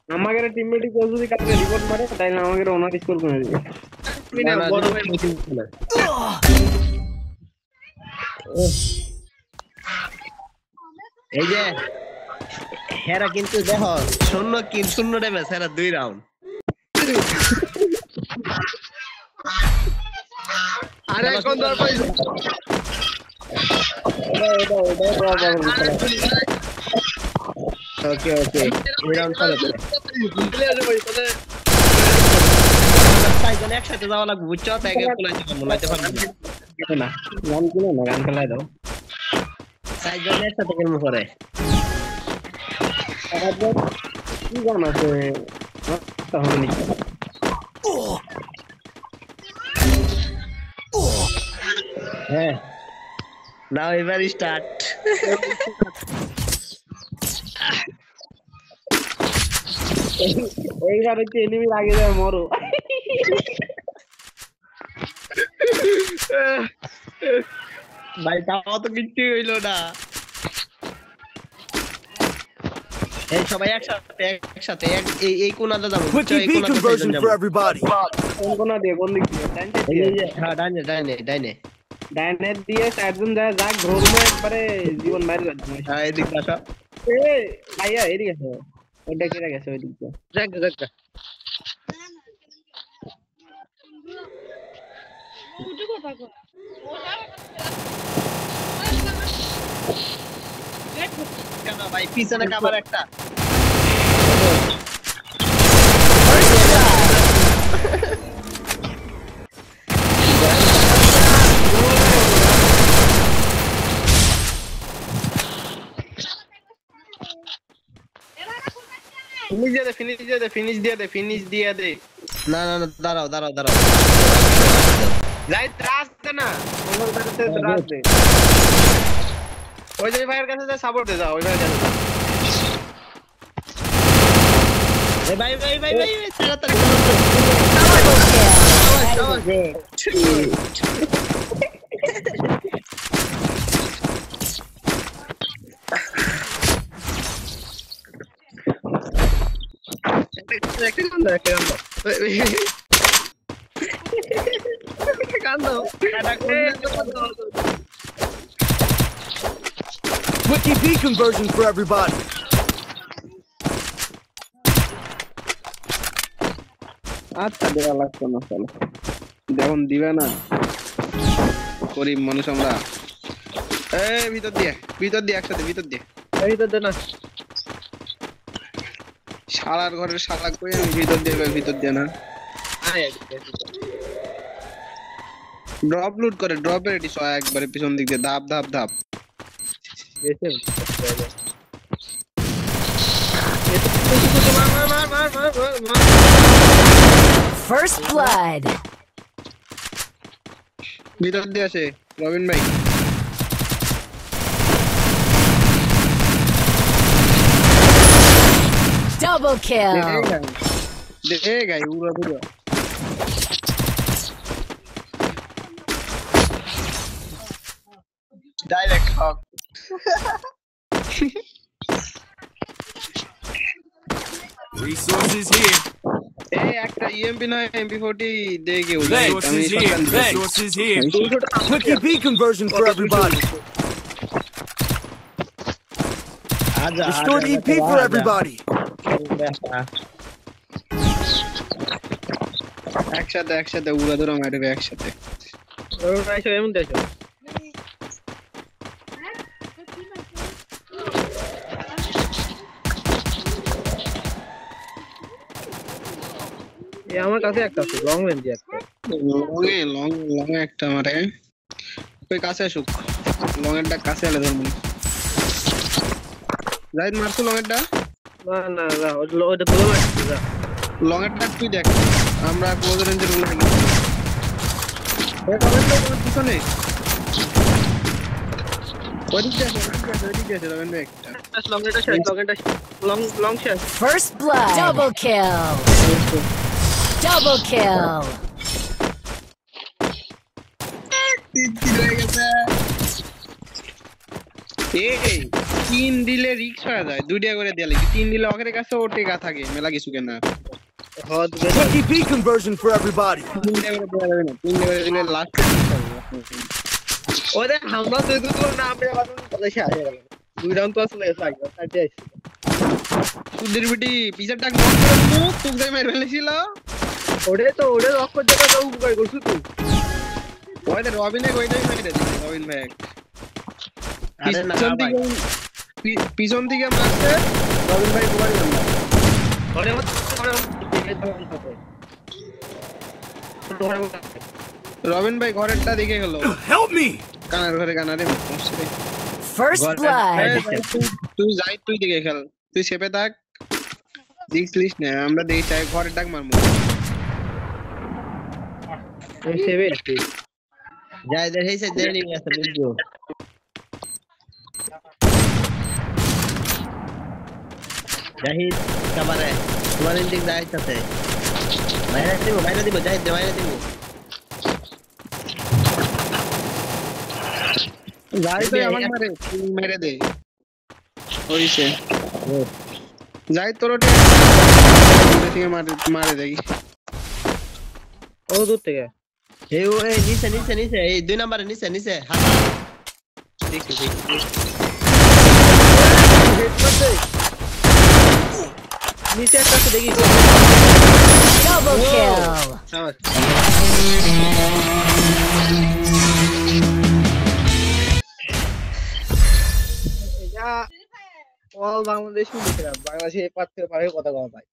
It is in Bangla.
আমাদের টিমমেটই কেউ যদি কাউকে রিপোর্ট মারে তাহলে আমাদের ওনার স্কোর করে দিবে। না না বড় ভাই এই যে হেরা কিন্তু দেখো শূন্য কিল শূন্য ড্যামেজ হেরা 2 রাউন্ড আরে কোন দর পাইছ ওকে ওকে এই রাউন্ড চলে প্লেয়ার ভাই তাহলে সাইকেল একসাথে যাওয়া লাগবে বুঝছো ব্যাগে ফুলাইতে পারবো না গান কিনে না গান খেলায় দাও সাইকেল একসাথে কেমন করে কি গান আছে তাহলে হ্যাঁ নাও এবার স্টার্ট এইবার হচ্ছে এনিমির আগে যায় মরো ভাই তাও তো কিচ্ছু হইলো না এই সবাই একসাথে এই কোণাতে যাবো Quick EP conversion for everybody. কোন কোন দিয়ে কোন দিক দিয়ে হ্যাঁ ডাইনে ডাইনে দিয়ে চারজন যায় যাক ধরবো একবারে জীবন বাইরে যাচ্ছে হ্যাঁ এদিক আসা এ ভাইয়া এদিকে আছে ওটা কেটে গেছে ওই দিক দিয়ে দেখ কেন ভাই পিছনে কাবার একটা ফিনিশ দিয়ে দে না দাঁড়াও যাই ত্রাস দে না ওনার কাছে ত্রাস দে ওই যে ভাইয়ের কাছে যা সাপোর্ট দে যাও ওই ভাইয়ের কাছে ভাই তাড়াতাড়ি Quick EP conversion for everybody. আচ্ছা দেওয়া লাগতো না চলো যখন দিবে না গরিব মানুষ আমরা ভিতর দিয়ে একসাথে ভিতর দিয়ে শালার ঘরের শালা কই আমি ভিতর দিয়ে না ড্রপ লুট করে ড্রপে রেডি সয় একবারে পিছন দিক দিয়ে ধাপ First blood. ভিতর দিয়ে আসে রবিন ভাই Double kill. দে গাই উড়া ডাইরেক্ট হক Resources here. একটা ইএমপি না এমপি40 দে কেউ Resources here. Quick EP conversion for everybody. Restored EP for everybody. একসাথে উড়া ধরা মারবে একসাথে এমন দেখো আমার কাছে একটা আছে লং রেঞ্জ একটা লং একটা মারে ওই কাছে আসুক লং এরটা কাছে আলে ধরবো রাইট মারছো লং এরটা না ওটা তো মারছি লং এরটা তুই দেখ আমরা ক্লোজ রেঞ্জের গুলো খেলি ওই কমেন্ট তো পিছনে ওইদিকে আছে রবেন ভাই একটা লং এরটা লং শেষ First blood. Double kill. Double kill. এই 3 দিলে রিক্স হয়ে যায় 2 টাকা করে দেয়া লাগে 3 দিলে ওদের কাছে ও টাকা থাকে মেলা কিছু কেনা হদ Quick EP conversion for everybody. 3 টাকা করে দেয়া যাবে না 3 টাকা করে দিলে লাস্ট ওরে আমরা দুই দুটো না আমরা বাদন তাহলে শেষ হয়ে গেল 2 রাউন্ড তো আসলে লাগবে তাইতে আসছে সুদের বিটি পিজার টাক নক করে দিও তুই যাই মেরে ফেলেছিল ওরে লক্ষ্য জায়গা তো উপকার করছিস তুই ওইটা রবিনে কইটাই মেরে দিছে রবিন ভাই আরে না ভাই পিছন থেকে মারছে রবিন ভাই গোবারি বন্ধ ওরে রবিন ভাই ঘরেরটা দিকে গেল Help me! কানার ঘরে কানারে First blood. তুই যাই তুই দিকে খেল তুই চেপে থাক রিক্স লিস্ট না আমরা দেখি চাই ঘরের ডাক মারমু আমি সেভে যাই দেখাইছে দেনি আছে বুঝছো জাহিদ কামারে তোমার ইন্ডিক যাইতাছে বাইরে দিব যাই বাইরে দিব যাই তুই আমাকে মারে তুই মেরে দে ওইছে যাই তোর থেকে মারে দেখি ও দূর থেকে এই ও এই নিচে এই 2 নম্বরে নিচে হাত দেখি নিচে একটা আছে দেখি Double kill. এটা অল বাংলাদেশ মিলিয়ে বাংলাদেশে পাঁচ থেকে পারে কথা কওয়া ভাই